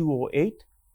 208,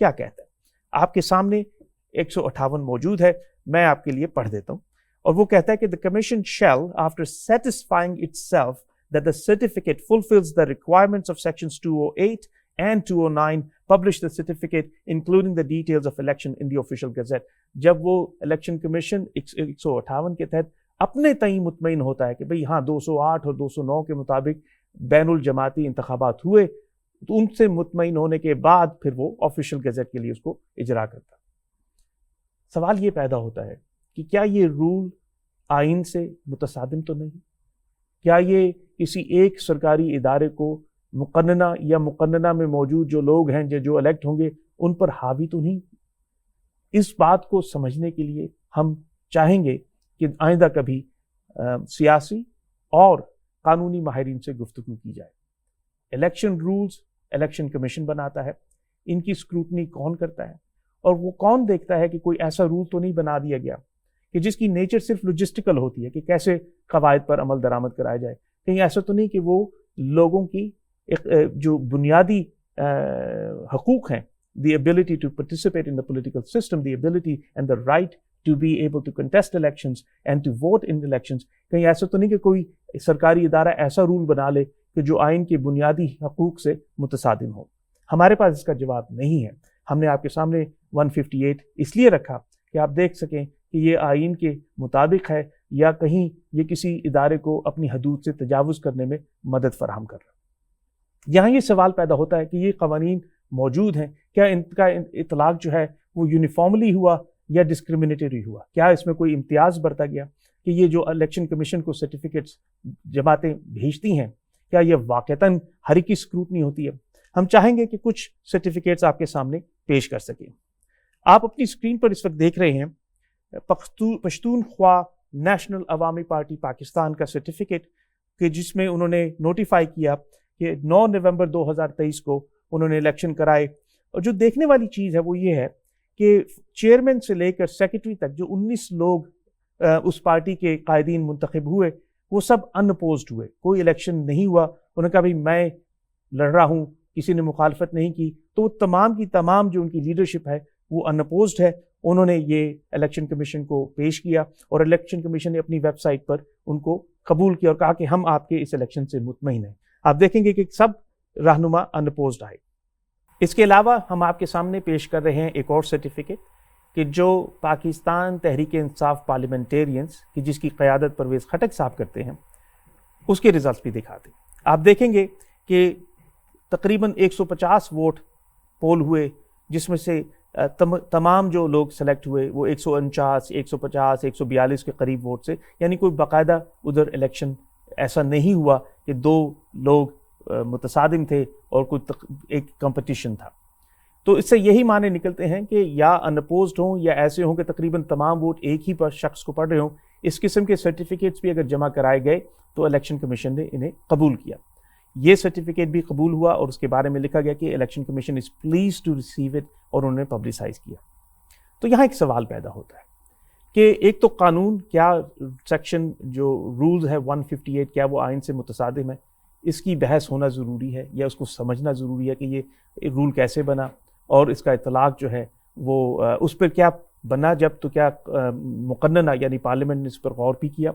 کیا کہتا ہے. آپ کے سامنے 158 موجود ہے, میں آپ کے لیے پڑھ دیتا ہوں. اور وہ کہتا ہے کہ the commission shall, after satisfying itself that the certificate fulfills the requirements of sections 208 and 209, publish the certificate including the details of election in the official gazette. جب وہ الیکشن کمیشن 158 کے تحت اپنے تئیں مطمئن ہوتا ہے کہ بھئی ہاں 208 اور 209 کے مطابق بین الجماعتی انتخابات ہوئے, تو ان سے مطمئن ہونے کے بعد پھر وہ آفیشیل گزٹ کے لیے اس کو اجرا کرتا. سوال یہ پیدا ہوتا ہے کہ کیا یہ رول آئین سے متصادم تو نہیں؟ کیا یہ کسی ایک سرکاری ادارے کو مقننہ یا مقننہ میں موجود جو لوگ ہیں جو الیکٹ ہوں گے ان پر حاوی تو نہیں؟ اس بات کو سمجھنے کے لیے ہم چاہیں گے کہ آئندہ کبھی سیاسی اور قانونی ماہرین سے گفتگو کی جائے. الیکشن رولز الیکشن کمیشن بناتا ہے, ان کی اسکروٹنی کون کرتا ہے, اور وہ کون دیکھتا ہے کہ کوئی ایسا رول تو نہیں بنا دیا گیا کہ جس کی نیچر صرف لوجسٹیکل ہوتی ہے کہ کیسے قواعد پر عمل درآمد کرایا جائے. کہیں ایسا تو نہیں کہ وہ لوگوں کی جو بنیادی حقوق ہیں, the ability to participate in the political system, the ability and the right to be able to contest elections and to vote in elections, کہیں ایسا تو نہیں کہ کوئی سرکاری ادارہ ایسا رول بنا لے کہ جو آئین کے بنیادی حقوق سے متصادم ہو. ہمارے پاس اس کا جواب نہیں ہے. ہم نے آپ کے سامنے 158 اس لیے رکھا کہ آپ دیکھ سکیں کہ یہ آئین کے مطابق ہے یا کہیں یہ کسی ادارے کو اپنی حدود سے تجاوز کرنے میں مدد فراہم کر رہا. یہاں یہ سوال پیدا ہوتا ہے کہ یہ قوانین موجود ہیں, کیا ان کا اطلاق جو ہے وہ یونیفارملی ہوا یا ڈسکریمنیٹری ہوا؟ کیا اس میں کوئی امتیاز برتا گیا کہ یہ جو الیکشن کمیشن کو سرٹیفکیٹس جماعتیں بھیجتی ہیں کیا یہ واقعتاً ہر ایک کی اسکروٹنی ہوتی ہے؟ ہم چاہیں گے کہ کچھ سرٹیفکیٹس آپ کے سامنے پیش کر سکیں. آپ اپنی اسکرین پر اس وقت دیکھ رہے ہیں پشتونخوا نیشنل عوامی پارٹی پاکستان کا سرٹیفکیٹ کہ جس میں انہوں نے نوٹیفائی کیا کہ 9 نومبر 2023 کو انہوں نے الیکشن کرائے. اور جو دیکھنے والی چیز ہے وہ یہ ہے کہ چیئرمین سے لے کر سیکرٹری تک جو 19 لوگ اس پارٹی کے قائدین منتخب ہوئے وہ سب ان اپوزڈ ہوئے, کوئی الیکشن نہیں ہوا. انہوں نے کہا بھائی میں لڑ رہا ہوں, کسی نے مخالفت نہیں کی, تو وہ تمام کی تمام جو ان کی لیڈرشپ ہے وہ ان اپوزڈ ہے. انہوں نے یہ الیکشن کمیشن کو پیش کیا اور الیکشن کمیشن نے اپنی ویب سائٹ پر ان کو قبول کیا اور کہا کہ ہم آپ کے اس الیکشن سے مطمئن ہیں. آپ دیکھیں گے کہ سب رہنما ان اپوزڈ آئے. اس کے علاوہ ہم آپ کے سامنے پیش کر رہے ہیں ایک اور سرٹیفکیٹ کہ جو پاکستان تحریک انصاف پارلیمنٹیرینز کی جس کی قیادت پرویز خٹک صاحب کرتے ہیں اس کے ریزلٹس بھی دکھاتے ہیں. آپ دیکھیں گے کہ تقریباً 150 ووٹ پول ہوئے جس میں سے تمام جو لوگ سلیکٹ ہوئے وہ 149 150 142 کے قریب ووٹ سے, یعنی کوئی باقاعدہ ادھر الیکشن ایسا نہیں ہوا کہ دو لوگ متصادم تھے اور کوئی ایک کمپٹیشن تھا. تو اس سے یہی معنی نکلتے ہیں کہ یا ان اپوزڈ ہوں یا ایسے ہوں کہ تقریباً تمام ووٹ ایک ہی پر شخص کو پڑ رہے ہوں. اس قسم کے سرٹیفکیٹس بھی اگر جمع کرائے گئے تو الیکشن کمیشن نے انہیں قبول کیا. یہ سرٹیفکیٹ بھی قبول ہوا اور اس کے بارے میں لکھا گیا کہ election commission is please to receive it, اور انہوں نے پبلسائز کیا. تو یہاں ایک سوال پیدا ہوتا ہے کہ ایک تو قانون کیا سیکشن جو رولز ہے 158 کیا وہ آئین سے متصادم ہے؟ اس کی بحث ہونا ضروری ہے یا اس کو سمجھنا ضروری ہے کہ یہ رول کیسے بنا اور اس کا اطلاق جو ہے وہ اس پر کیا بنا جب تو کیا مقننہ یعنی پارلیمنٹ نے اس پر غور بھی کیا.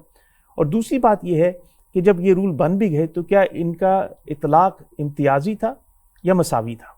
اور دوسری بات یہ ہے کہ جب یہ رول بن بھی گئے تو کیا ان کا اطلاق امتیازی تھا یا مساوی تھا؟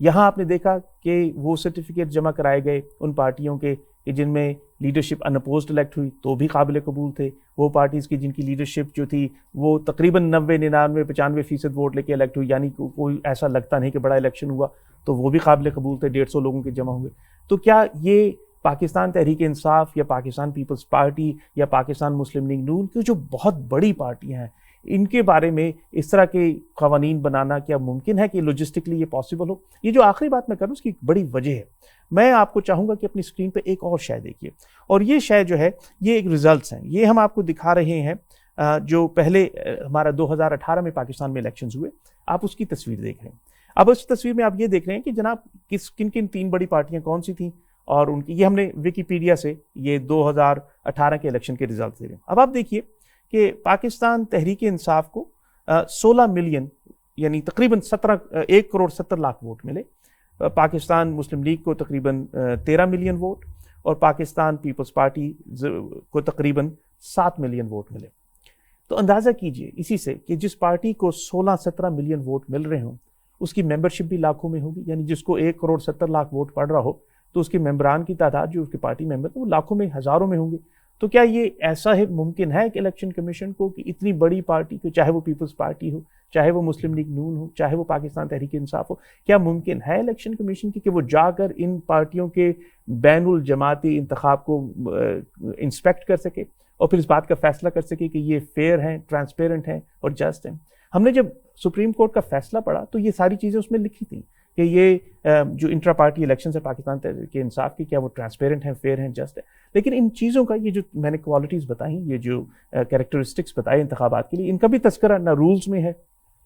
یہاں آپ نے دیکھا کہ وہ سرٹیفکیٹ جمع کرائے گئے ان پارٹیوں کے جن میں لیڈرشپ ان اپوزڈ الیکٹ ہوئی تو بھی قابل قبول تھے. وہ پارٹیز کی جن کی لیڈرشپ جو تھی وہ تقریباً 90 99 95% ووٹ لے کے الیکٹ ہوئی, یعنی کوئی ایسا لگتا نہیں کہ بڑا الیکشن ہوا, تو وہ بھی قابل قبول تھے. 150 لوگوں کے جمع ہوئے. تو کیا یہ پاکستان تحریک انصاف یا پاکستان پیپلز پارٹی یا پاکستان مسلم لیگ نون کی جو بہت بڑی پارٹیاں ہیں ان کے بارے میں اس طرح کے قوانین بنانا کیا ممکن ہے کہ لوجسٹکلی یہ پاسبل ہو؟ یہ جو آخری بات میں کروں اس کی ایک بڑی وجہ ہے. میں آپ کو چاہوں گا کہ اپنی اسکرین پہ ایک اور شے دیکھیے, اور یہ شے جو ہے یہ ایک ریزلٹس ہیں. یہ ہم آپ کو دکھا رہے ہیں جو پہلے ہمارا 2018 میں پاکستان میں الیکشنز ہوئے. آپ اس کی تصویر دیکھ رہے ہیں. اب اس تصویر میں آپ یہ دیکھ رہے ہیں کہ جناب کن کن 3 بڑی پارٹیاں کون سی تھیں اور ان کی یہ ہم نے ویکیپیڈیا سے یہ 2018 کے الیکشن کے ریزلٹ دے رہے ہیں. اب آپ دیکھیے کہ پاکستان تحریک انصاف کو 16 ملین یعنی تقریباً 1 کروڑ 70 لاکھ ووٹ ملے, پاکستان مسلم لیگ کو تقریباً 13 ملین ووٹ اور پاکستان پیپلز پارٹی کو تقریباً 7 ملین ووٹ ملے. تو اندازہ کیجئے اسی سے کہ جس پارٹی کو 16-17 ملین ووٹ مل رہے ہوں اس کی ممبرشپ بھی لاکھوں میں ہوگی. یعنی جس کو 1,70,00,000 ووٹ پڑ رہا ہو تو اس کے ممبران کی تعداد جو اس کی پارٹی ممبر وہ لاکھوں میں ہزاروں میں ہوں گے. تو کیا یہ ایسا ہے ممکن ہے کہ الیکشن کمیشن کو کہ اتنی بڑی پارٹی کو، چاہے وہ پیپلز پارٹی ہو، چاہے وہ مسلم لیگ نون ہو، چاہے وہ پاکستان تحریک انصاف ہو، کیا ممکن ہے الیکشن کمیشن کی کہ وہ جا کر ان پارٹیوں کے بین الجماعتی انتخاب کو انسپیکٹ کر سکے اور پھر اس بات کا فیصلہ کر سکے کہ یہ فیئر ہیں، ٹرانسپیرنٹ ہیں اور جسٹ ہیں؟ ہم نے جب سپریم کورٹ کا فیصلہ پڑھا تو یہ ساری چیزیں اس میں لکھی تھیں کہ یہ جو انٹرا پارٹی الیکشنز ہے پاکستان تحریک انصاف کی، کیا وہ ٹرانسپیرنٹ ہیں، فیئر ہیں، جسٹ ہے. لیکن ان چیزوں کا یہ جو میں نے کوالٹیز بتائیں، یہ جو کیریکٹرسٹکس بتائے انتخابات کے لیے، ان کا بھی تذکرہ نہ رولز میں ہے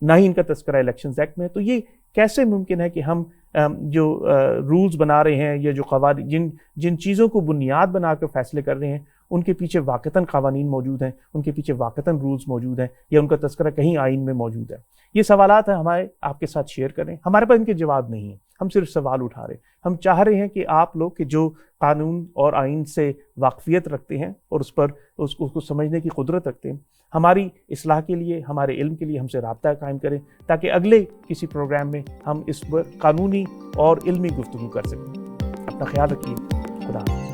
نہ ہی ان کا تذکرہ الیکشنز ایکٹ میں. تو یہ کیسے ممکن ہے کہ ہم جو رولز بنا رہے ہیں یا جو قوانین جن چیزوں کو بنیاد بنا کر فیصلے کر رہے ہیں ان کے پیچھے واقعتاً قوانین موجود ہیں، ان کے پیچھے واقعتاً رولز موجود ہیں یا ان کا تذکرہ کہیں آئین میں موجود ہے؟ یہ سوالات ہیں ہمارے، آپ کے ساتھ شیئر کریں. ہمارے پاس ان کے جواب نہیں ہیں، ہم صرف سوال اٹھا رہے ہیں. ہم چاہ رہے ہیں کہ آپ لوگ کہ جو قانون اور آئین سے واقفیت رکھتے ہیں اور اس کو سمجھنے کی قدرت رکھتے ہیں، ہماری اصلاح کے لیے، ہمارے علم کے لیے ہم سے رابطہ قائم کریں تاکہ اگلے کسی پروگرام میں ہم اس پر قانونی اور علمی گفتگو کر سکیں. اپنا خیال رکھیے. خدا حافظ.